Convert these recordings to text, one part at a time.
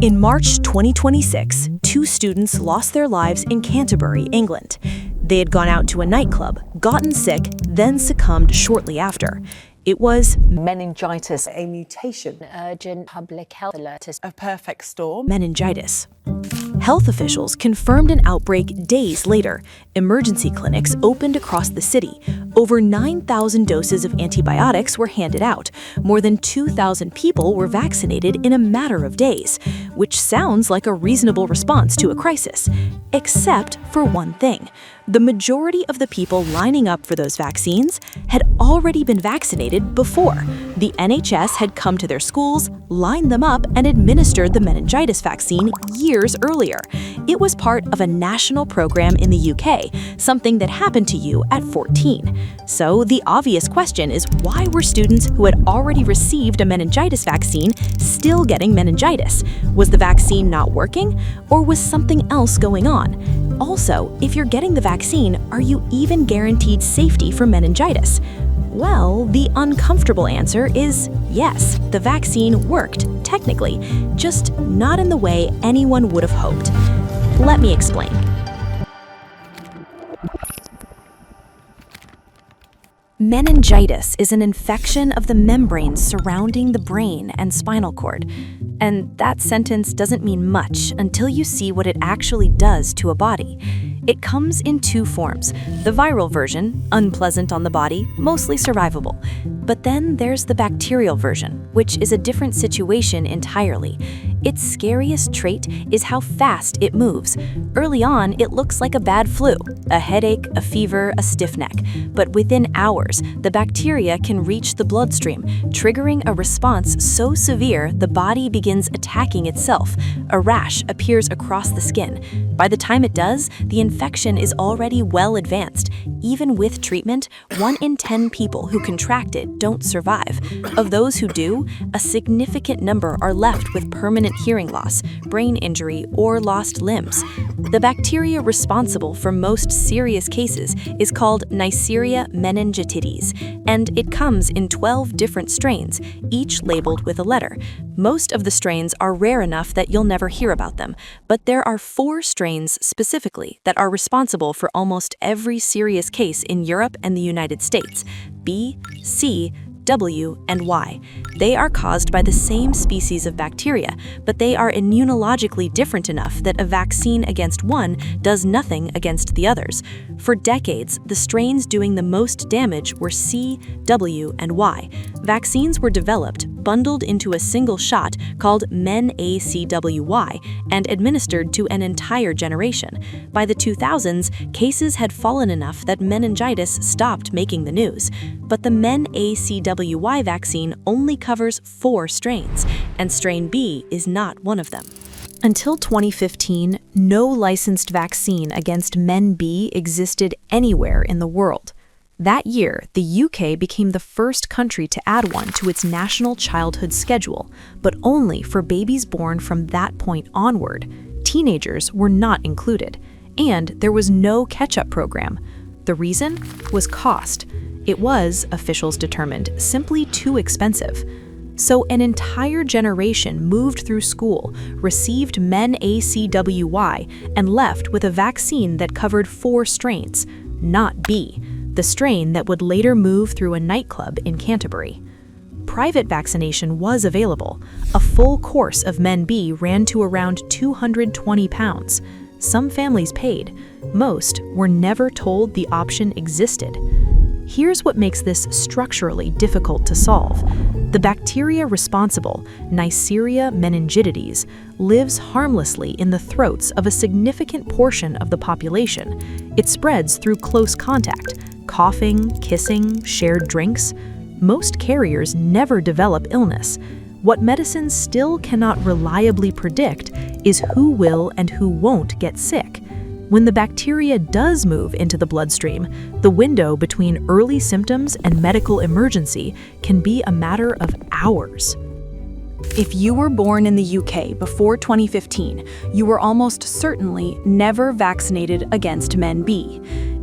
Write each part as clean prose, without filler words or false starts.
In March 2026, two students lost their lives in Canterbury, England. They had gone out to a nightclub, gotten sick, then succumbed shortly after. It was meningitis, a mutation, urgent public health alert, a perfect storm. meningitis. Health officials confirmed an outbreak days later. Emergency clinics opened across the city. Over 9,000 doses of antibiotics were handed out. More than 2,000 people were vaccinated in a matter of days, which sounds like a reasonable response to a crisis. Except for one thing. The majority of the people lining up for those vaccines had already been vaccinated before. The NHS had come to their schools, lined them up, and administered the meningitis vaccine years earlier. It was part of a national program in the UK, something that happened to you at 14. So the obvious question is, why were students who had already received a meningitis vaccine still getting meningitis? Was the vaccine not working, or was something else going on? Also, if you're getting the vaccine, are you even guaranteed safety from meningitis? Well, the uncomfortable answer is yes, the vaccine worked, technically, just not in the way anyone would have hoped. Let me explain. Meningitis is an infection of the membranes surrounding the brain and spinal cord. And that sentence doesn't mean much until you see what it actually does to a body. It comes in two forms. The viral version, unpleasant on the body, mostly survivable. But then there's the bacterial version, which is a different situation entirely. Its scariest trait is how fast it moves. Early on, it looks like a bad flu, a headache, a fever, a stiff neck. But within hours, the bacteria can reach the bloodstream, triggering a response so severe the body begins attacking itself. A rash appears across the skin. By the time it does, the infection is already well advanced. Even with treatment, 1 in 10 people who contract it don't survive. Of those who do, a significant number are left with permanent hearing loss, brain injury, or lost limbs. The bacteria responsible for most serious cases is called Neisseria meningitidis, and it comes in 12 different strains, each labeled with a letter. Most of the strains are rare enough that you'll never hear about them, but there are 4 strains specifically that are responsible for almost every serious case in Europe and the United States: B, C, W, and Y. They are caused by the same species of bacteria, but they are immunologically different enough that a vaccine against one does nothing against the others. For decades, the strains doing the most damage were C, W, and Y. Vaccines were developed, bundled into a single shot called MenACWY, and administered to an entire generation. By the 2000s, cases had fallen enough that meningitis stopped making the news. But the MenACWY vaccine only covers 4 strains, and strain B is not one of them. Until 2015, no licensed vaccine against Men-B existed anywhere in the world. That year, the UK became the first country to add one to its national childhood schedule, but only for babies born from that point onward. Teenagers were not included, and there was no catch-up program. The reason was cost. It was, officials determined, simply too expensive. So an entire generation moved through school, received MenACWY, and left with a vaccine that covered 4 strains, not B, the strain that would later move through a nightclub in Canterbury. Private vaccination was available. A full course of Men-B ran to around £220. Some families paid. Most were never told the option existed. Here's what makes this structurally difficult to solve. The bacteria responsible, Neisseria meningitidis, lives harmlessly in the throats of a significant portion of the population. It spreads through close contact, coughing, kissing, shared drinks. Most carriers never develop illness. What medicine still cannot reliably predict is who will and who won't get sick. When the bacteria does move into the bloodstream, the window between early symptoms and medical emergency can be a matter of hours. If you were born in the UK before 2015, you were almost certainly never vaccinated against Men-B.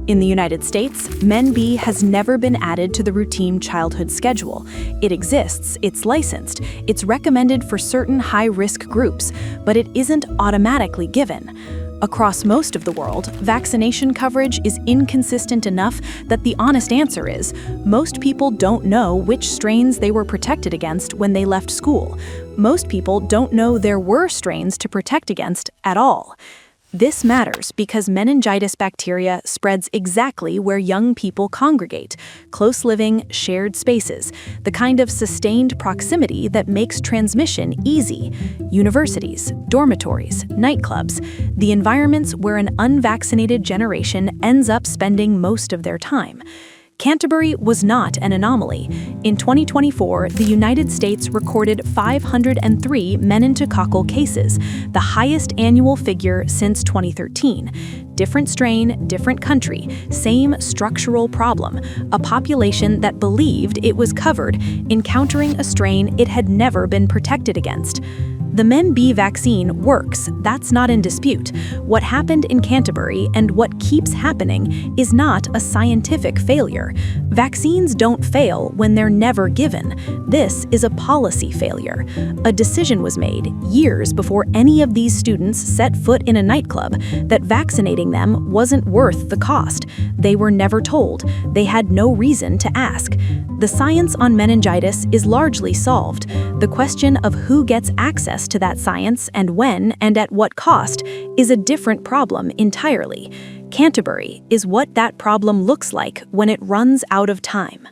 In the United States, Men-B has never been added to the routine childhood schedule. It exists, it's licensed, it's recommended for certain high-risk groups, but it isn't automatically given. Across most of the world, vaccination coverage is inconsistent enough that the honest answer is, most people don't know which strains they were protected against when they left school. Most people don't know there were strains to protect against at all. This matters because meningitis bacteria spreads exactly where young people congregate, close living, shared spaces, the kind of sustained proximity that makes transmission easy. Universities, dormitories, nightclubs, the environments where an unvaccinated generation ends up spending most of their time. Canterbury was not an anomaly. In 2024, the United States recorded 503 meningococcal cases, the highest annual figure since 2013. Different strain, different country, same structural problem, a population that believed it was covered, encountering a strain it had never been protected against. The Men-B vaccine works, that's not in dispute. What happened in Canterbury and what keeps happening is not a scientific failure. Vaccines don't fail when they're never given. This is a policy failure. A decision was made, years before any of these students set foot in a nightclub, that vaccinating them wasn't worth the cost. They were never told. They had no reason to ask. The science on meningitis is largely solved. The question of who gets access to that science and when and at what cost is a different problem entirely. Canterbury is what that problem looks like when it runs out of time.